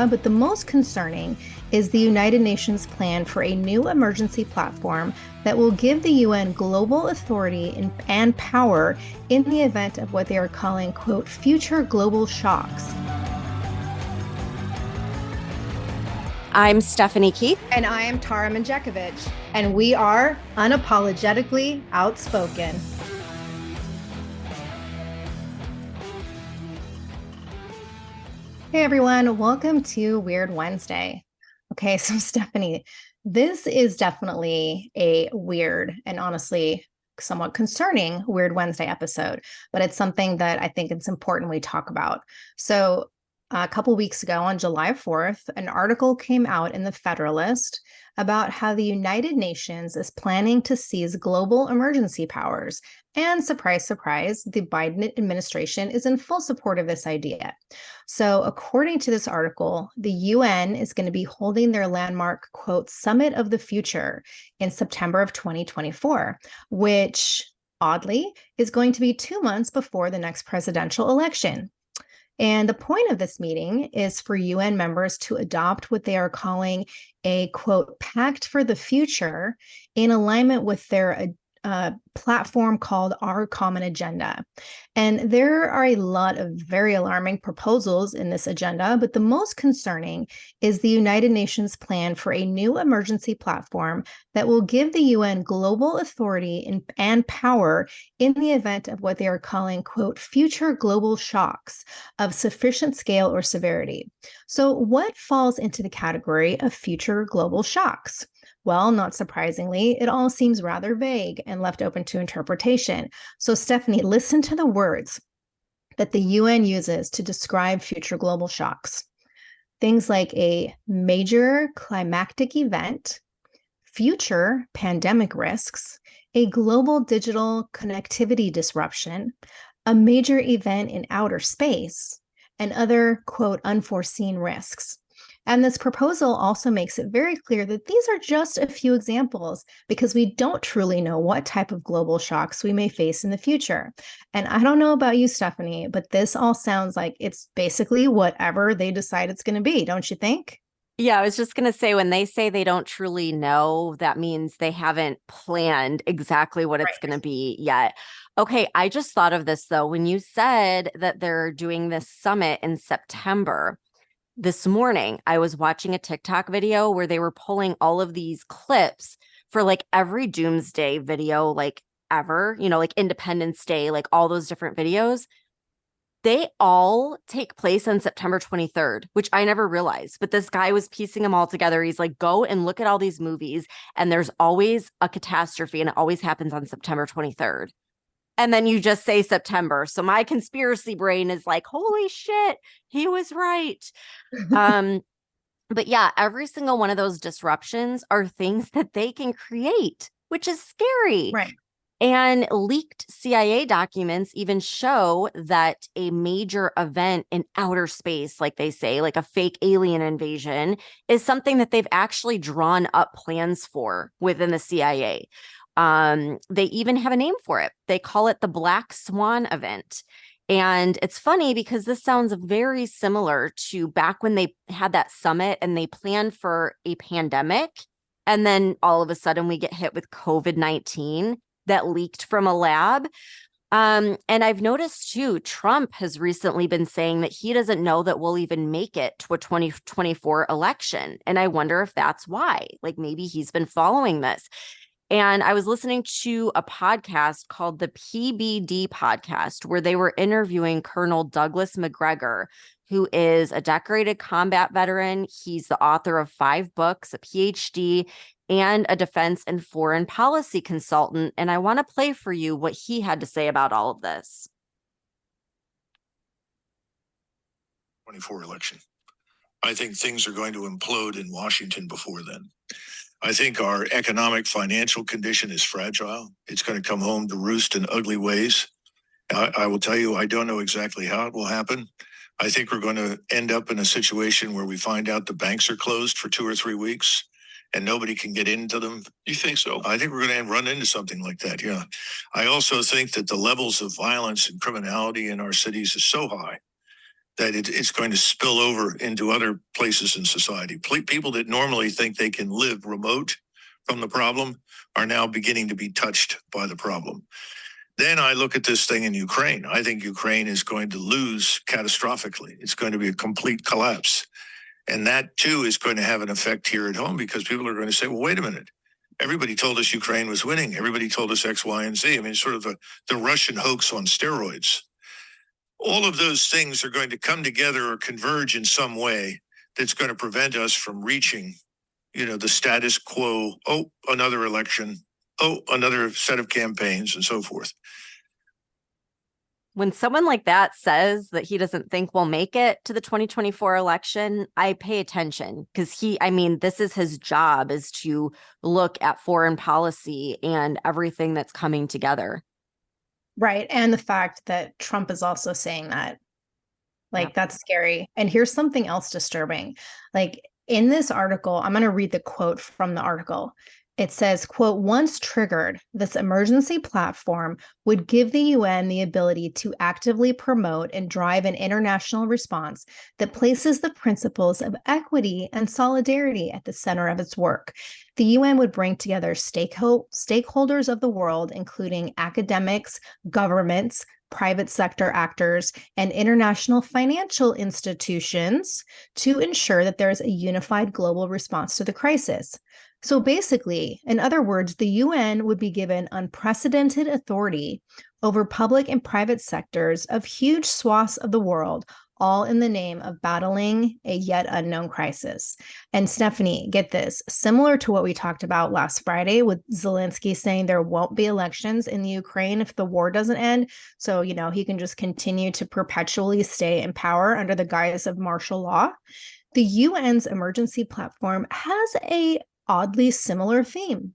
But the most concerning is the United Nations plan for a new emergency platform that will give the UN global authority and power in the event of what they are calling, quote, future global shocks. I'm Stephanie Keith. And I am Tara Manjekovic, and we are unapologetically outspoken. Hey everyone, welcome to Weird Wednesday. Okay, so Stephanie, this is definitely a weird and honestly somewhat concerning Weird Wednesday episode, but it's something that I think it's important we talk about. So, a couple weeks ago on July 4th, an article came out in the Federalist about how the United Nations is planning to seize global emergency powers. And surprise, surprise, the Biden administration is in full support of this idea. So, according to this article, the UN is going to be holding their landmark, quote, Summit of the Future in September of 2024, which oddly is going to be 2 months before the next presidential election. And the point of this meeting is for UN members to adopt what they are calling a, quote, pact for the future in alignment with their platform called Our Common Agenda. And there are a lot of very alarming proposals in this agenda, but the most concerning is the United Nations plan for a new emergency platform that will give the UN global authority and power in the event of what they are calling, quote, future global shocks of sufficient scale or severity. So, what falls into the category of future global shocks? Well, not surprisingly, it all seems rather vague and left open to interpretation. So, Stephanie, listen to the words that the UN uses to describe future global shocks. Things like a major climactic event, future pandemic risks, a global digital connectivity disruption, a major event in outer space, and other, quote, unforeseen risks. And this proposal also makes it very clear that these are just a few examples because we don't truly know what type of global shocks we may face in the future. And I don't know about you, Stephanie, but this all sounds like it's basically whatever they decide it's going to be, don't you think? Yeah, I was just going to say, when they say they don't truly know, that means they haven't planned exactly what it's going to be yet. Okay, I just thought of this though. When you said that they're doing this summit in September, this morning, I was watching a TikTok video where they were pulling all of these clips for like every doomsday video, like ever, like Independence Day, like all those different videos. They all take place on September 23rd, which I never realized. But this guy was piecing them all together. He's like, go and look at all these movies, and there's always a catastrophe, and it always happens on September 23rd. And then you just say September. So my conspiracy brain is like, holy shit, he was right. But yeah, every single one of those disruptions are things that they can create, which is scary. Right. And leaked CIA documents even show that a major event in outer space, like they say, like a fake alien invasion, is something that they've actually drawn up plans for within the CIA. They even have a name for it. They call it the Black Swan event. And it's funny because this sounds very similar to back when they had that summit and they planned for a pandemic. And then all of a sudden we get hit with COVID-19 that leaked from a lab. And I've noticed too, Trump has recently been saying that he doesn't know that we'll even make it to a 2024 election. And I wonder if that's why, like maybe he's been following this. And I was listening to a podcast called the PBD podcast, where they were interviewing Colonel Douglas McGregor, who is a decorated combat veteran. He's the author of 5 books, a PhD, and a defense and foreign policy consultant. And I want to play for you what he had to say about all of this. 24 election. I think things are going to implode in Washington before then. I think our economic financial condition is fragile. It's going to come home to roost in ugly ways. I will tell you, I don't know exactly how it will happen. I think we're going to end up in a situation where we find out the banks are closed for 2 or 3 weeks and nobody can get into them. You think so? I think we're going to run into something like that, yeah. I also think that the levels of violence and criminality in our cities is so high that it's going to spill over into other places in society. People that normally think they can live remote from the problem are now beginning to be touched by the problem. Then I look at this thing in Ukraine. I think Ukraine is going to lose catastrophically. It's going to be a complete collapse. And that too is going to have an effect here at home, because people are going to say, well, wait a minute. Everybody told us Ukraine was winning. Everybody told us X, Y, and Z. I mean, sort of the Russian hoax on steroids. All of those things are going to come together or converge in some way that's going to prevent us from reaching, the status quo. Oh, another election. Oh, another set of campaigns and so forth. When someone like that says that he doesn't think we'll make it to the 2024 election, I pay attention, because this is his job, is to look at foreign policy and everything that's coming together. Right. And the fact that Trump is also saying that, that's scary. And here's something else disturbing. In this article, I'm going to read the quote from the article. It says, quote, once triggered, this emergency platform would give the UN the ability to actively promote and drive an international response that places the principles of equity and solidarity at the center of its work. The UN would bring together stakeholders of the world, including academics, governments, private sector actors, and international financial institutions, to ensure that there is a unified global response to the crisis. So basically, in other words, the UN would be given unprecedented authority over public and private sectors of huge swaths of the world, all in the name of battling a yet unknown crisis. And Stephanie, get this, similar to what we talked about last Friday with Zelensky saying there won't be elections in the Ukraine if the war doesn't end. So, he can just continue to perpetually stay in power under the guise of martial law. The UN's emergency platform has a oddly similar theme.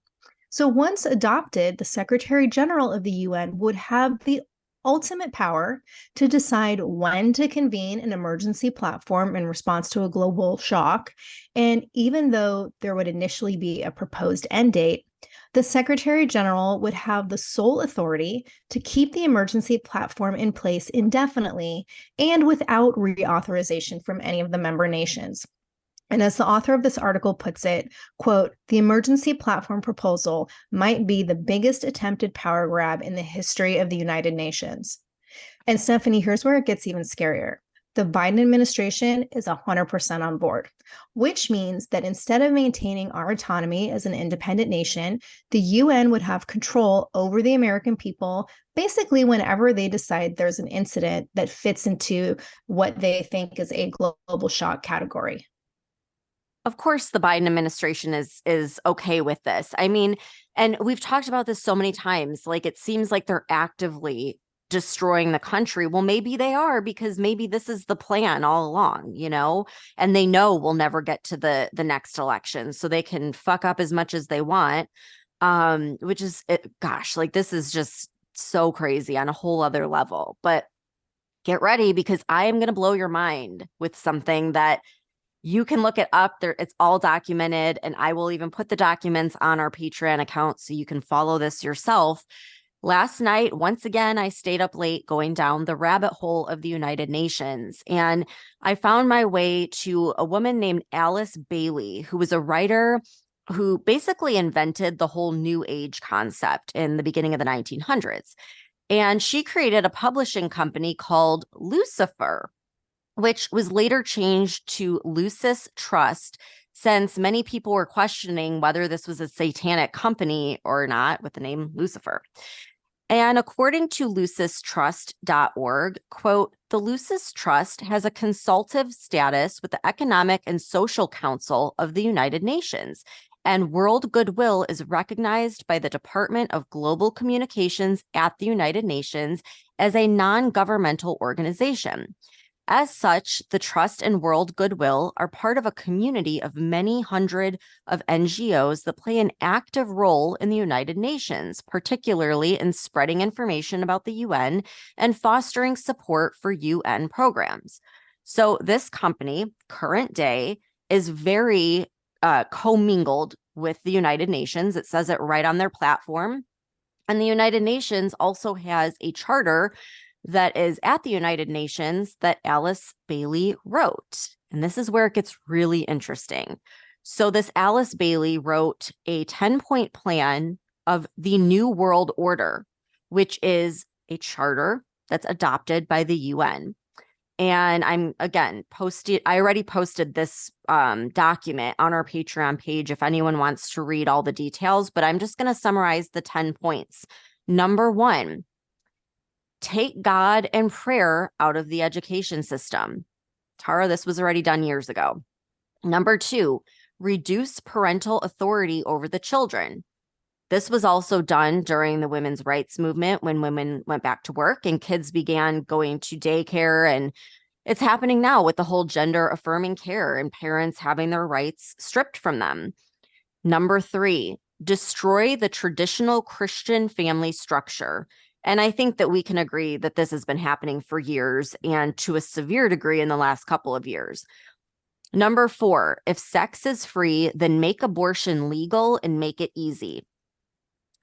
So once adopted, the Secretary General of the UN would have the ultimate power to decide when to convene an emergency platform in response to a global shock. And even though there would initially be a proposed end date, the Secretary General would have the sole authority to keep the emergency platform in place indefinitely and without reauthorization from any of the member nations. And as the author of this article puts it, quote, the emergency platform proposal might be the biggest attempted power grab in the history of the United Nations. And Stephanie, here's where it gets even scarier. The Biden administration is 100% on board, which means that instead of maintaining our autonomy as an independent nation, the UN would have control over the American people, basically whenever they decide there's an incident that fits into what they think is a global shock category. Of course, the Biden administration is okay with this. And we've talked about this so many times. It seems like they're actively destroying the country. Well, maybe they are, because maybe this is the plan all along, and they know we'll never get to the next election, so they can fuck up as much as they want. Which is, this is just so crazy on a whole other level. But get ready, because I am going to blow your mind with something that you can look it up there. It's all documented, and I will even put the documents on our Patreon account so you can follow this yourself. Last night, once again, I stayed up late going down the rabbit hole of the United Nations, and I found my way to a woman named Alice Bailey, who was a writer who basically invented the whole New Age concept in the beginning of the 1900s. And she created a publishing company called Lucifer, which was later changed to Lucis Trust, since many people were questioning whether this was a satanic company or not with the name Lucifer. And according to lucistrust.org, quote, the Lucis Trust has a consultative status with the Economic and Social Council of the United Nations, and world goodwill is recognized by the Department of Global Communications at the United Nations as a non-governmental organization. As such, the Trust and World Goodwill are part of a community of many hundred of NGOs that play an active role in the United Nations, particularly in spreading information about the UN and fostering support for UN programs. So this company, current day, is very commingled with the United Nations. It says it right on their platform. And the United Nations also has a charter that is at the United Nations that Alice Bailey wrote. And this is where it gets really interesting. So this Alice Bailey wrote a 10-point plan of the New World Order, which is a charter that's adopted by the UN. And I already posted this document on our Patreon page if anyone wants to read all the details, but I'm just going to summarize the 10 points. Number 1, take God and prayer out of the education system. Tara, this was already done years ago. Number 2, reduce parental authority over the children. This was also done during the women's rights movement when women went back to work and kids began going to daycare. And it's happening now with the whole gender affirming care and parents having their rights stripped from them. Number 3, destroy the traditional Christian family structure. And I think that we can agree that this has been happening for years and to a severe degree in the last couple of years. Number 4, if sex is free, then make abortion legal and make it easy.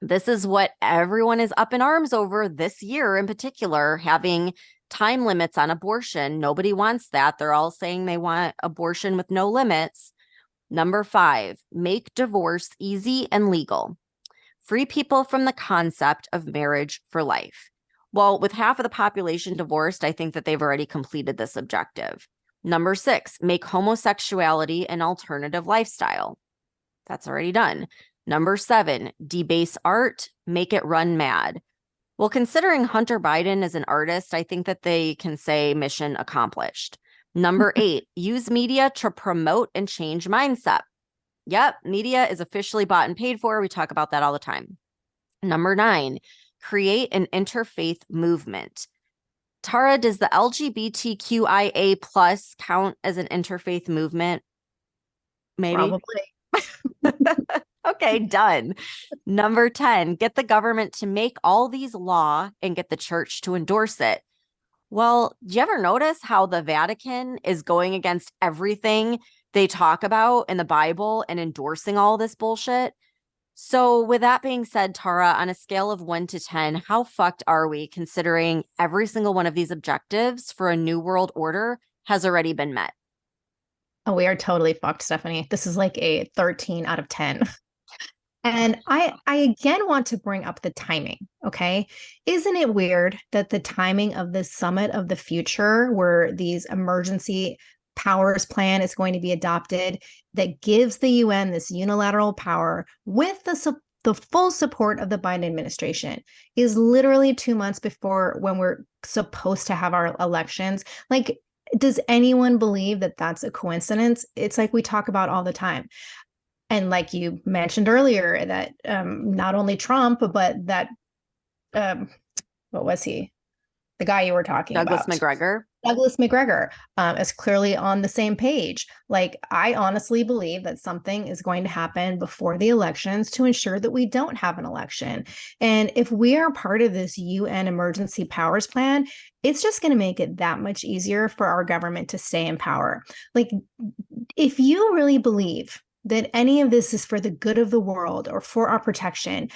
This is what everyone is up in arms over this year in particular, having time limits on abortion. Nobody wants that. They're all saying they want abortion with no limits. Number 5, make divorce easy and legal. Free people from the concept of marriage for life. Well, with half of the population divorced, I think that they've already completed this objective. Number 6, make homosexuality an alternative lifestyle. That's already done. Number 7, debase art, make it run mad. Well, considering Hunter Biden is an artist, I think that they can say mission accomplished. Number 8, use media to promote and change mindset. Yep, media is officially bought and paid for. We talk about that all the time. Number 9, create an interfaith movement. Tara, does the LGBTQIA plus count as an interfaith movement? Maybe. Probably. Okay, done. Number 10, get the government to make all these law and get the church to endorse it. Well, do you ever notice how the Vatican is going against everything they talk about in the Bible and endorsing all this bullshit? So with that being said, Tara, on a scale of 1 to 10, how fucked are we considering every single one of these objectives for a new world order has already been met? Oh, we are totally fucked, Stephanie. This is like a 13 out of 10. And I again want to bring up the timing, okay? Isn't it weird that the timing of this summit of the future where these emergency powers plan is going to be adopted that gives the UN this unilateral power with the full support of the Biden administration is literally 2 months before when we're supposed to have our elections? Like, does anyone believe that that's a coincidence? It's like we talk about all the time. And like you mentioned earlier, that not only Trump, but that, what was he? The guy you were talking Douglas about. McGregor. Douglas McGregor is clearly on the same page. Like, I honestly believe that something is going to happen before the elections to ensure that we don't have an election. And if we are part of this UN emergency powers plan, it's just going to make it that much easier for our government to stay in power. Like, if you really believe that any of this is for the good of the world or for our protection,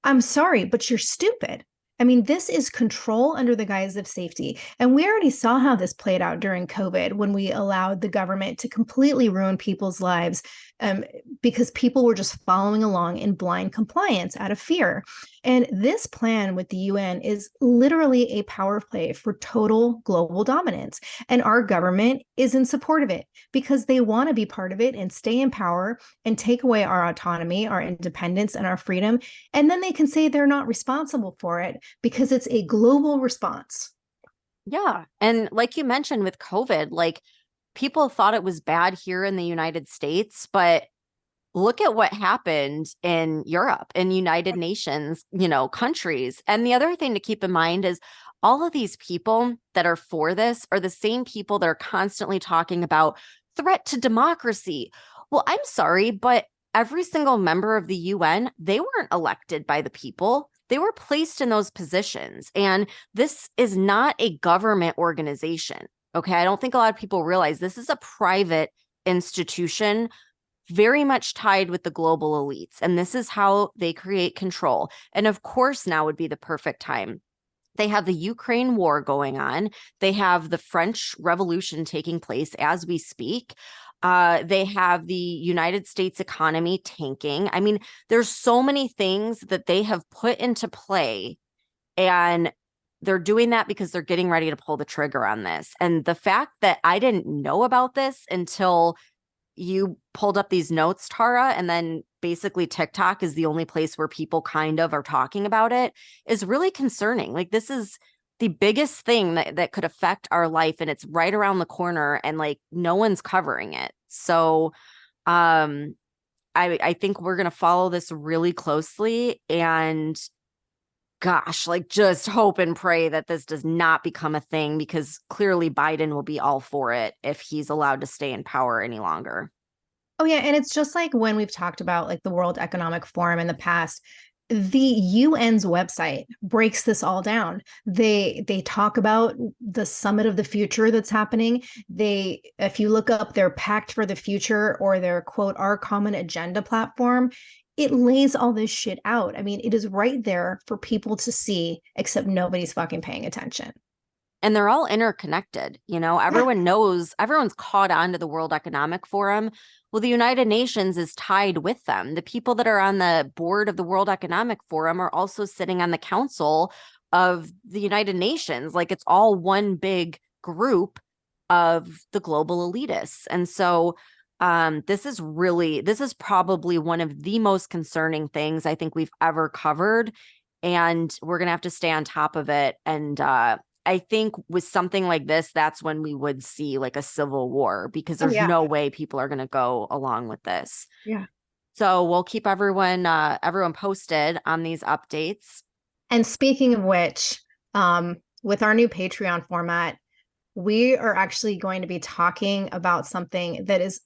I'm sorry, but you're stupid. I mean, this is control under the guise of safety. And we already saw how this played out during COVID when we allowed the government to completely ruin people's lives because people were just following along in blind compliance out of fear. And this plan with the UN is literally a power play for total global dominance. And our government is in support of it because they want to be part of it and stay in power and take away our autonomy, our independence, and our freedom. And then they can say they're not responsible for it because it's a global response. Yeah. And like you mentioned with COVID, like people thought it was bad here in the United States, but look at what happened in Europe and United Nations, countries. And the other thing to keep in mind is all of these people that are for this are the same people that are constantly talking about threat to democracy. Well, I'm sorry, but every single member of the UN, they weren't elected by the people. They were placed in those positions. And this is not a government organization. Okay. I don't think a lot of people realize this is a private institution, very much tied with the global elites. And this is how they create control. And of course, now would be the perfect time They have the Ukraine war going on. They have the French Revolution taking place as we speak. They have the United States economy tanking. I mean, there's so many things that they have put into play, and they're doing that because they're getting ready to pull the trigger on this. And the fact that I didn't know about this until you pulled up these notes, Tara, and then basically TikTok is the only place where people kind of are talking about it, is really concerning. Like, this is the biggest thing that could affect our life, and it's right around the corner, and like no one's covering it. So I think we're going to follow this really closely, and gosh, like just hope and pray that this does not become a thing, because clearly Biden will be all for it if he's allowed to stay in power any longer. Oh yeah, and it's just like when we've talked about like the World Economic Forum in the past, the UN's website breaks this all down. They talk about the summit of the future that's happening. If you look up their Pact for the Future or their quote Our Common Agenda platform, it lays all this shit out. I mean, it is right there for people to see, except nobody's fucking paying attention. And they're all interconnected. Everyone knows, everyone's caught on to the World Economic Forum. Well, the United Nations is tied with them. The people that are on the board of the World Economic Forum are also sitting on the council of the United Nations. Like, it's all one big group of the global elitists. And so this is probably one of the most concerning things I think we've ever covered. And we're going to have to stay on top of it. And I think with something like this, that's when we would see like a civil war, because there's no way people are going to go along with this. Yeah. So we'll keep everyone posted on these updates. And speaking of which, with our new Patreon format, we are actually going to be talking about something that is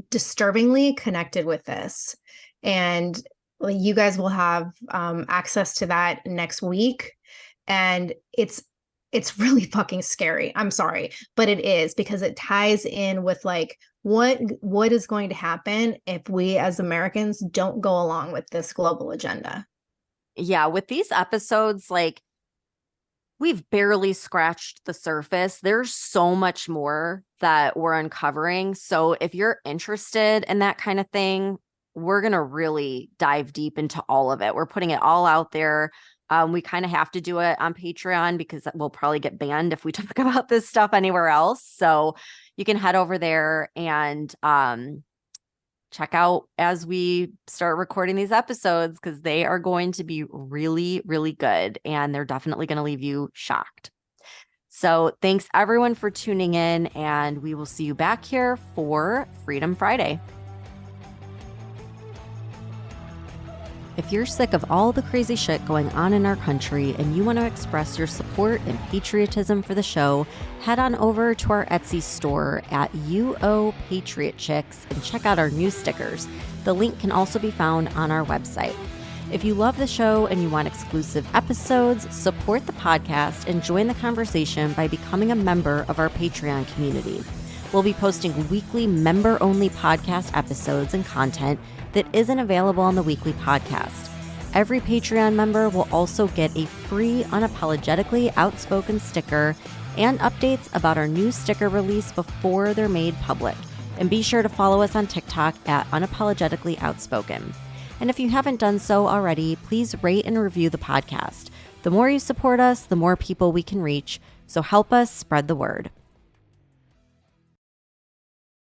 disturbingly connected with this. And you guys will have access to that next week. And it's really fucking scary. I'm sorry, but it is, because it ties in with like what is going to happen if we as Americans don't go along with this global agenda. Yeah, with these episodes, like, we've barely scratched the surface. There's so much more that we're uncovering. So if you're interested in that kind of thing, we're going to really dive deep into all of it. We're putting it all out there. We kind of have to do it on Patreon because we'll probably get banned if we talk about this stuff anywhere else. So you can head over there and check out as we start recording these episodes, because they are going to be really, really good, and they're definitely going to leave you shocked. So thanks everyone for tuning in, and we will see you back here for Freedom Friday. If you're sick of all the crazy shit going on in our country and you want to express your support and patriotism for the show, head on over to our Etsy store at UO Patriot Chicks and check out our new stickers. The link can also be found on our website. If you love the show and you want exclusive episodes, support the podcast and join the conversation by becoming a member of our Patreon community. We'll be posting weekly member-only podcast episodes and content that isn't available on the weekly podcast. Every Patreon member will also get a free Unapologetically Outspoken sticker and updates about our new sticker release before they're made public. And be sure to follow us on TikTok at Unapologetically Outspoken. And if you haven't done so already, please rate and review the podcast. The more you support us, the more people we can reach. So help us spread the word.